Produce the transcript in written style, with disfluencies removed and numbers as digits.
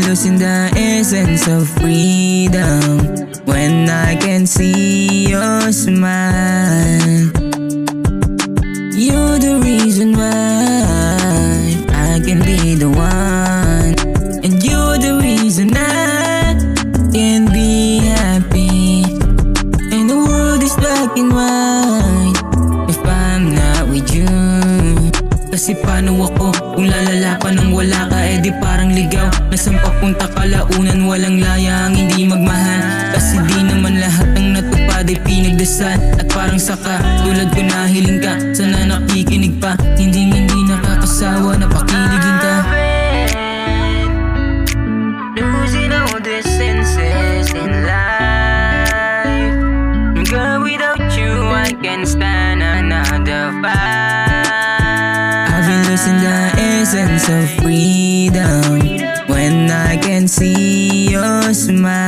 losing the essence of freedom when I can see your smile. You're the reason why I can be the one, and you're the reason I can be happy. And the world is black and white if I'm not with you. Kasi paano ako kung lalala pa nang wala ka? Eh di parang ligaw, nasaan papunta kalaunan, walang layang hindi magmahal. Kasi di naman lahat ng natupad ay pinagdasal. At parang saka tulad ko nahiling ka, sana nakikinig pa, hindi nakakasawa na pakiligin ka. Losing all the senses in life. Girl, without you I can't stand another fight. Losing the essence of freedom when I can see your smile.